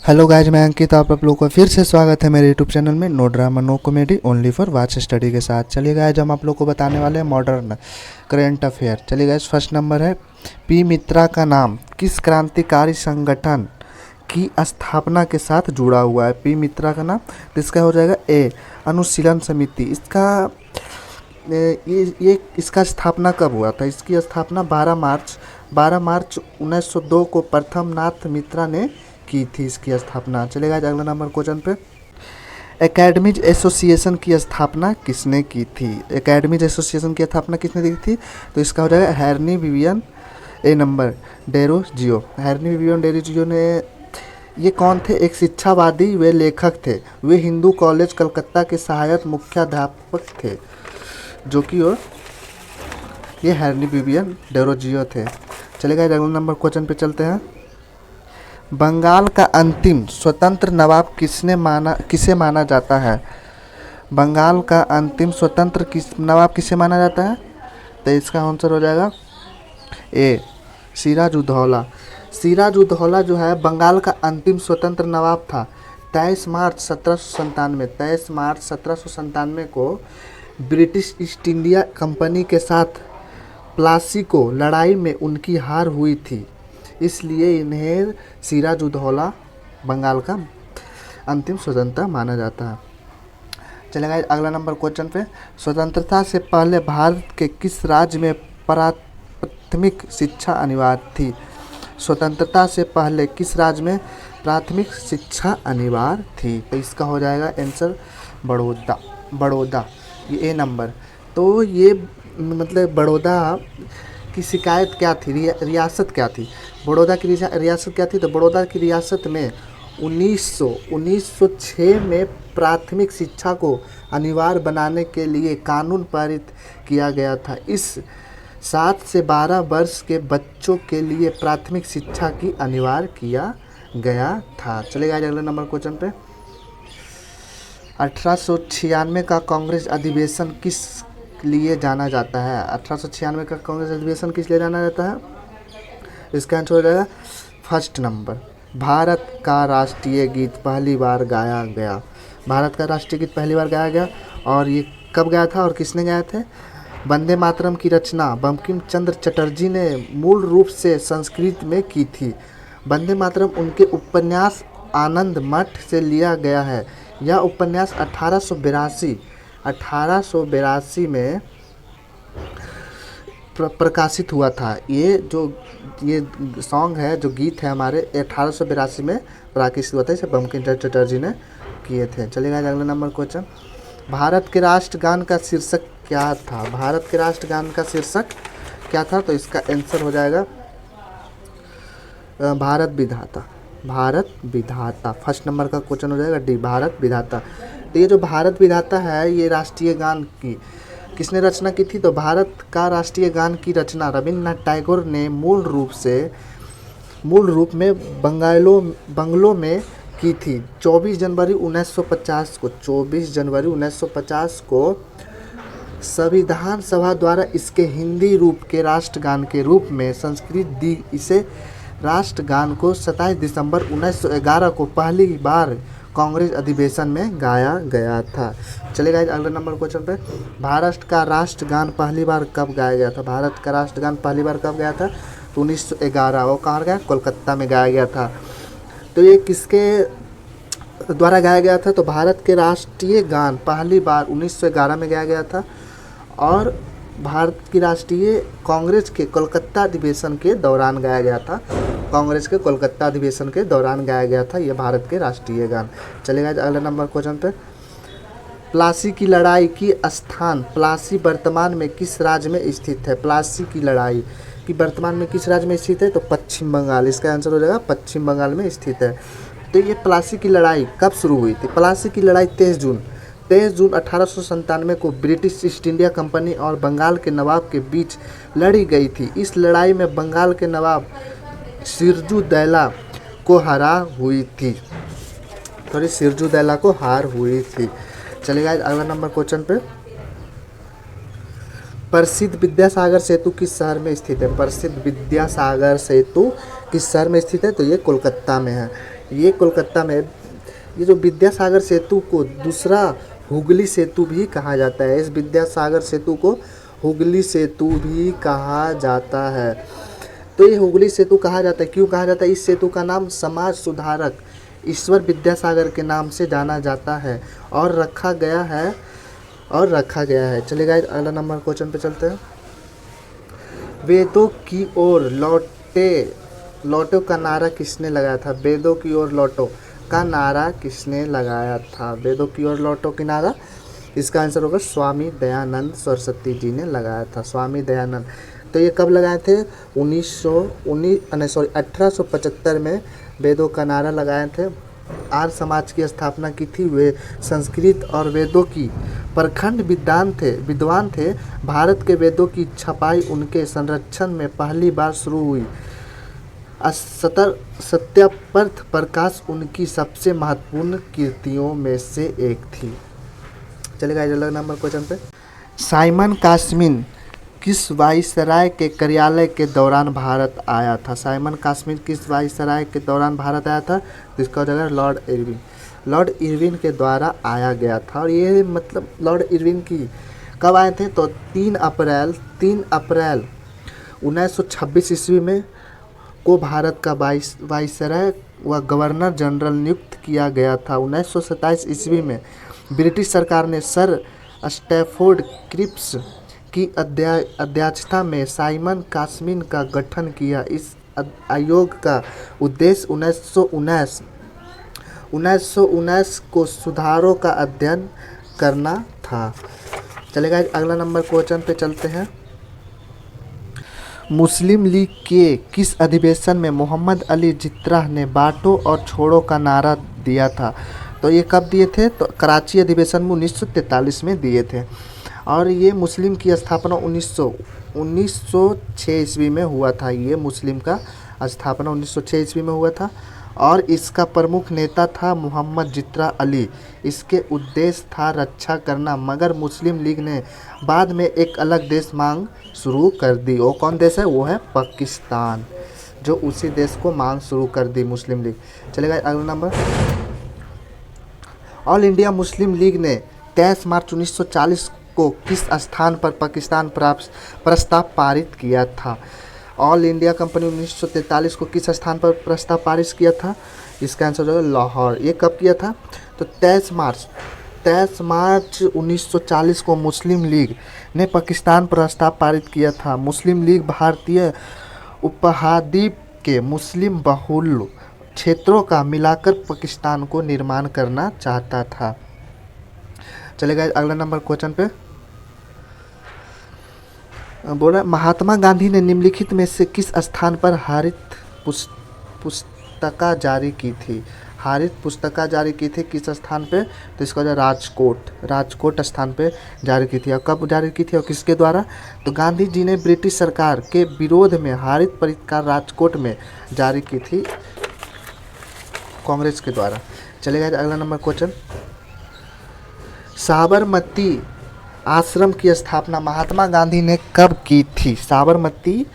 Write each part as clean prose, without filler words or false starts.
Hello guys, मैं अंकित। आप लोगों का फिर से स्वागत है मेरे यूट्यूब चैनल में no drama no comedy only for watch study के साथ। चलिए गाइज, हम आप लोग को बताने वाले हैं मॉडर्न करेंट अफेयर। चलिए गाइज, फर्स्ट नंबर है पी मित्रा का नाम किस क्रांतिकारी संगठन की स्थापना के साथ जुड़ा हुआ है। पी मित्रा का नाम, तो इसका हो जाएगा ए अनुशीलन समिति। इसका ये इसका स्थापना कब हुआ था? इसकी स्थापना 12 मार्च 1902 को प्रथम नाथ मित्रा ने की थी इसकी स्थापना। चलेगा अगला नंबर क्वेश्चन पे। एकेडमीज एसोसिएशन की स्थापना किसने की थी? एकेडमीज एसोसिएशन की स्थापना किसने की थी? तो इसका हो जाएगा Henry Vivian Derozio. Henry Vivian Derozio ने, ये कौन थे? एक शिक्षावादी वे लेखक थे। वे हिंदू कॉलेज कलकत्ता के सहायक मुख्याध्यापक थे, जो कि ये हेनरी विवियन डेरोजियो थे। चलेगा अगला नंबर क्वेश्चन पे चलते हैं। बंगाल का अंतिम स्वतंत्र नवाब किसे माना जाता है? बंगाल का अंतिम स्वतंत्र नवाब किसे माना जाता है? तो इसका आंसर हो जाएगा ए सिराजुद्दौला। सिराजुद्दौला जो है बंगाल का अंतिम स्वतंत्र नवाब था। 23 मार्च 1797 को ब्रिटिश ईस्ट इंडिया कंपनी के साथ प्लासी को लड़ाई में उनकी हार हुई थी, इसलिए इन्हें सिराजुद्दौला बंगाल का अंतिम स्वतंत्रता माना जाता है। चलेगा अगला नंबर क्वेश्चन पे। स्वतंत्रता से पहले भारत के किस राज्य में प्राथमिक शिक्षा अनिवार्य थी? स्वतंत्रता से पहले किस राज्य में प्राथमिक शिक्षा अनिवार्य थी? तो इसका हो जाएगा आंसर बड़ौदा, ये ए नंबर। तो ये मतलब बड़ौदा की शिकायत क्या थी, रियासत क्या थी? बड़ौदा की रियासत क्या थी? तो बड़ौदा की रियासत में 1906 में प्राथमिक शिक्षा को अनिवार्य बनाने के लिए कानून पारित किया गया था। इस 7 से 12 वर्ष के बच्चों के लिए प्राथमिक शिक्षा की अनिवार्य किया गया था। चलेगा अगले नंबर क्वेश्चन पे। 1896 का कांग्रेस अधिवेशन किस लिए जाना जाता है? 1896 का कांग्रेस अधिवेशन किस लिए जाना जाता है? इसका आंसर हो जाएगा फर्स्ट नंबर, भारत का राष्ट्रीय गीत पहली बार गाया गया। भारत का राष्ट्रीय गीत पहली बार गाया गया, और ये कब गाया था और किसने गाया थे? वंदे मातरम की रचना बंकिम चंद्र चटर्जी ने मूल रूप से संस्कृत में की थी। वंदे मातरम उनके उपन्यास आनंद मठ से लिया गया है। यह उपन्यास 1882 में प्रकाशित हुआ था। ये सॉन्ग है, जो गीत है हमारे, 1882 में प्रकाशित हुआ था। इसे बंकिम चंद्र चटर्जी ने किए थे। चलेगा अगला नंबर क्वेश्चन। भारत के राष्ट्रगान का शीर्षक क्या था? भारत के राष्ट्रगान का शीर्षक क्या था? तो इसका आंसर हो जाएगा भारत विधाता। फर्स्ट नंबर का क्वेश्चन हो जाएगा डी, भारत विधाता। तो ये जो भारत विधाता है, ये राष्ट्रीय गान की किसने रचना की थी? तो भारत का राष्ट्रीय गान की रचना रविन्द्रनाथ टैगोर ने मूल रूप में बंगलों में की थी। 24 जनवरी 1950 को संविधान सभा द्वारा इसके हिंदी रूप के राष्ट्रगान के रूप में संस्कृत दी। इसे राष्ट्रगान को 27 दिसंबर 1911 को पहली बार कांग्रेस अधिवेशन में गाया गया था। चलेगा अगले नंबर क्वेश्चन पे। भारत का राष्ट्रगान पहली बार कब गाया गया था? भारत का राष्ट्रगान पहली बार कब गाया था? तो 1911। वो कहाँ गया? कोलकाता में गाया गया था। तो ये किसके द्वारा गाया गया था? तो भारत के राष्ट्रीय गान पहली बार 1911 में गाया गया था, और भारत की राष्ट्रीय कांग्रेस के कोलकाता अधिवेशन के दौरान गाया गया था। कांग्रेस के कोलकाता अधिवेशन के दौरान गाया गया था ये भारत के राष्ट्रीय गान। चलेगा अगले नंबर क्वेश्चन पे। प्लासी की लड़ाई की स्थान प्लासी वर्तमान में किस राज्य में स्थित है? प्लासी की लड़ाई की वर्तमान में किस राज्य में स्थित है? तो पश्चिम बंगाल। इसका आंसर हो जाएगा पश्चिम बंगाल में स्थित है। तो ये प्लासी की लड़ाई कब शुरू हुई थी? प्लासी की लड़ाई 23 जून 1897 को ब्रिटिश ईस्ट इंडिया कंपनी और बंगाल के नवाब के बीच लड़ी गई थी। इस लड़ाई में बंगाल के नवाब सिराजुद्दौला को हार हुई थी। चलेगा अगला नंबर क्वेश्चन पे। प्रसिद्ध विद्यासागर सेतु किस शहर में स्थित है? प्रसिद्ध विद्यासागर सेतु किस शहर में स्थित है? तो ये कोलकाता में है। ये कोलकाता में, ये जो विद्यासागर सेतु को दूसरा हुगली सेतु भी कहा जाता है। इस विद्यासागर सेतु को हुगली सेतु भी कहा जाता है। तो ये हुगली सेतु कहा जाता है, क्यों कहा जाता है? इस सेतु का नाम समाज सुधारक ईश्वर विद्यासागर के नाम से जाना जाता है और रखा गया है। चलिए अगला नंबर क्वेश्चन पे चलते हैं। वेदों की ओर लौटो का नारा किसने लगाया था? वेदों की ओर लौटो का नारा किसने लगाया था? वेदों की ओर लौटो की नारा, इसका आंसर होगा स्वामी दयानंद सरस्वती जी ने लगाया था। स्वामी दयानंद। तो ये कब लगाए थे? 1875 में वेदों का नारा लगाए थे। आर्य समाज की स्थापना की थी। वे संस्कृत और वेदों की प्रखंड विद्वान थे। भारत के वेदों की छपाई उनके संरक्षण में पहली बार शुरू हुई। सत्यापर्थ प्रकाश उनकी सबसे महत्वपूर्ण कृतियों में से एक थी। चलेगा अगला नंबर क्वेश्चन पे। साइमन कास्मिन किस वायसराय के कार्यालय के दौरान भारत आया था? साइमन कास्मिन किस वायसराय के दौरान भारत आया था? जिसका जगह लॉर्ड इरविन के द्वारा आया गया था। और ये मतलब लॉर्ड इरविन की कब आए थे? तो 3 अप्रैल 1926 ईस्वी में को भारत का वायसराय व गवर्नर जनरल नियुक्त किया गया था। 1927 ईस्वी में ब्रिटिश सरकार ने सर स्टैफोर्ड क्रिप्स की अध्यक्षता में साइमन कास्मिन का गठन किया। इस आयोग का उद्देश्य 1919 को सुधारों का अध्ययन करना था। चलेगा अगला नंबर क्वेश्चन पे चलते हैं। मुस्लिम लीग के किस अधिवेशन में मोहम्मद अली जिन्नाह ने बांटो और छोड़ो का नारा दिया था? तो ये कब दिए थे? तो कराची अधिवेशन में 1943 में दिए थे। और ये मुस्लिम की स्थापना 1906 ईस्वी में हुआ था। ये मुस्लिम का स्थापना 1906 ईस्वी में हुआ था और इसका प्रमुख नेता था मोहम्मद जिन्नाह अली। इसके उद्देश्य था रक्षा करना, मगर मुस्लिम लीग ने बाद में एक अलग देश मांग शुरू कर दी। वो कौन देश है? वो है पाकिस्तान, जो उसी देश को मांग शुरू कर दी मुस्लिम लीग। चलेगा अगला number. All India Muslim league ने 23 मार्च 1940 को किस स्थान पर पाकिस्तान प्रस्ताव पारित किया था? ऑल इंडिया कंपनी 1943 को किस स्थान पर प्रस्ताव पारित किया था? इसका आंसर होगा लाहौर। ये कब किया था? तो 23 मार्च 1940 को मुस्लिम लीग ने पाकिस्तान प्रस्ताव पारित किया था। मुस्लिम लीग भारतीय उपमहाद्वीप के मुस्लिम बहुल क्षेत्रों का मिलाकर पाकिस्तान को निर्माण करना चाहता था। चलेगा अगला नंबर क्वेश्चन पे। बोला महात्मा गांधी ने निम्नलिखित में से किस स्थान पर हरित पुस्तिका जारी की थी? हरित पुस्तिका जारी की थी किस स्थान पे? तो इसका जो राजकोट स्थान पे जारी की थी। और कब जारी की थी और किसके द्वारा? तो गांधी जी ने ब्रिटिश सरकार के विरोध में हरित पुस्तिका राजकोट में जारी की थी, कांग्रेस के द्वारा। चलेगा अगला नंबर क्वेश्चन। साबरमती आश्रम की स्थापना महात्मा गांधी ने कब की थी? साबरमती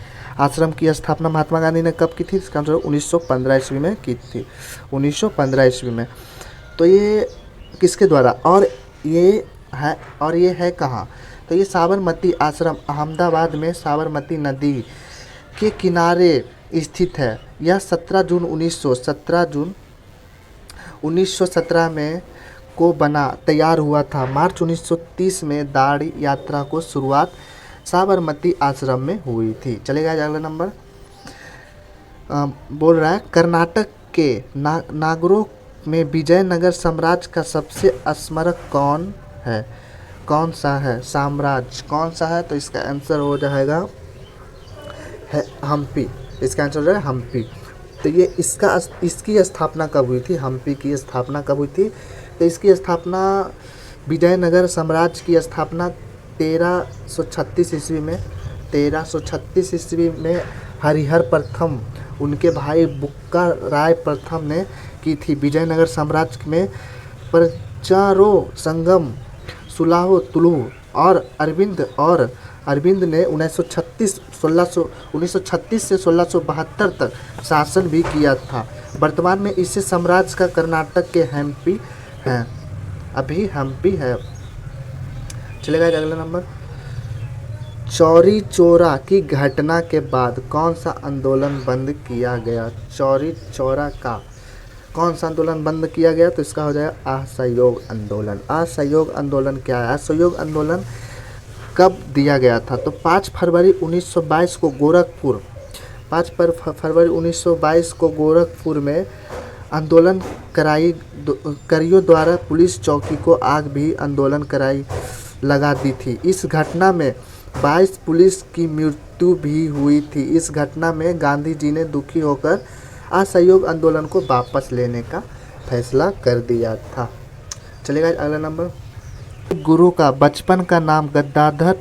आश्रम की स्थापना महात्मा गांधी ने कब की थी? इसका आंसर 1915 ईस्वी में की थी। 1915 ईस्वी में। तो ये किसके द्वारा? और ये है कहाँ? तो ये साबरमती आश्रम अहमदाबाद में साबरमती नदी के किनारे स्थित है। यह 17 जून 1917 में को तैयार हुआ था। मार्च 1930 में दांडी यात्रा को शुरुआत साबरमती आश्रम में हुई थी। चलेगा अगला नंबर। बोल रहा है कर्नाटक के नागौर में विजयनगर साम्राज्य का सबसे स्मारक कौन सा है? साम्राज्य कौन सा है? तो इसका आंसर हो जाएगा हम्पी। इसका आंसर है हम्पी। तो ये इसकी स्थापना कब हुई थी? हम्पी की स्थापना कब हुई थी? तो इसकी स्थापना विजयनगर साम्राज्य की स्थापना 1336 ईस्वी में हरिहर प्रथम उनके भाई बुक्का राय प्रथम ने की थी। विजयनगर साम्राज्य में प्रचारो संगम सुलाहो तुलु और अरविंद ने 1936 से 1672 तक शासन भी किया था। वर्तमान में इसे साम्राज्य का कर्नाटक के हम्पी है, अभी हम्पी है। चलेगा अगला नंबर। चौरी चौरा की घटना के बाद कौन सा आंदोलन बंद किया गया? चौरी चौरा का कौन सा आंदोलन बंद किया गया? तो इसका हो जाएगा असहयोग आंदोलन। असहयोग आंदोलन क्या है? असहयोग आंदोलन कब दिया गया था? तो 5 फरवरी 1922 को गोरखपुर 5 फरवरी 1922 को गोरखपुर में आंदोलन करियों द्वारा पुलिस चौकी को आग भी आंदोलन कराई लगा दी थी। इस घटना में 22 पुलिस की मृत्यु भी हुई थी। इस घटना में गांधी जी ने दुखी होकर असहयोग आंदोलन को वापस लेने का फैसला कर दिया था। चलेगा अगला नंबर। गुरु का बचपन का नाम गदाधर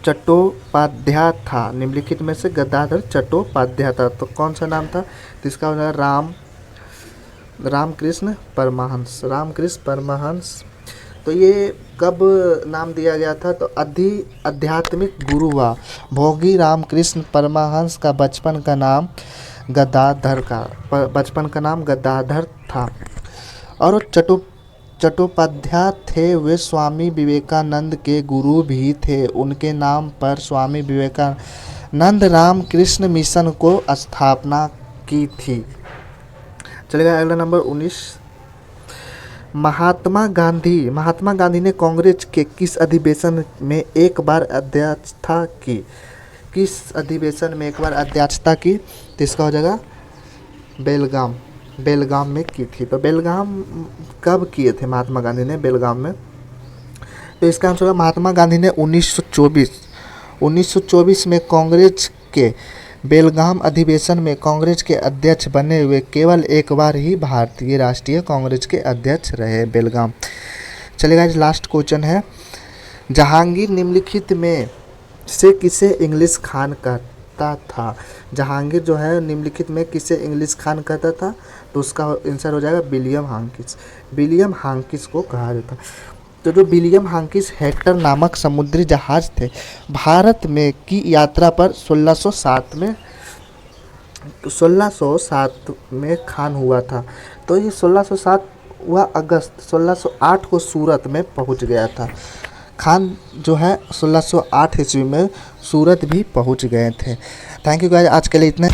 चट्टोपाध्याय था। निम्नलिखित में से गदाधर चट्टोपाध्याय था तो कौन सा नाम था? तो इसका हो जाएगा रामकृष्ण परमहंस। रामकृष्ण परमहंस। तो ये कब नाम दिया गया था? तो आध्यात्मिक गुरु हुआ भोगी रामकृष्ण परमहंस का बचपन का नाम गदाधर था। और चट्टोपाध्याय थे वे स्वामी विवेकानंद के गुरु भी थे। उनके नाम पर स्वामी विवेकानंद रामकृष्ण मिशन को स्थापना की थी। चलेगा अगला नंबर 19। महात्मा गांधी ने कांग्रेस के किस अधिवेशन में एक बार अध्यक्षता की? किस अधिवेशन में एक बार अध्यक्षता की? तो इसका हो जाएगा बेलगाम में की थी। तो बेलगाम कब किए थे महात्मा गांधी ने बेलगाम में? तो इसका आंसर होगा महात्मा गांधी ने 1924 में कांग्रेस के बेलगाम अधिवेशन में कांग्रेस के अध्यक्ष बने हुए केवल एक बार ही भारतीय राष्ट्रीय कांग्रेस के अध्यक्ष रहे बेलगाम। चलेगा लास्ट क्वेश्चन है। जहांगीर निम्नलिखित में से किसे इंग्लिश खान कहता था? जहांगीर जो है निम्नलिखित में किसे इंग्लिश खान कहता था? तो उसका आंसर हो जाएगा विलियम हांकिस। विलियम हांकिस को कहा जाता। तो जो विलियम हांकिस हेक्टर नामक समुद्री जहाज थे भारत में की यात्रा पर 1607 में खान हुआ था। तो ये 1607 हुआ अगस्त 1608 को सूरत में पहुंच गया था। खान जो है 1608 ईस्वी में सूरत भी पहुंच गए थे। थैंक यू गाइस, आज के लिए इतना।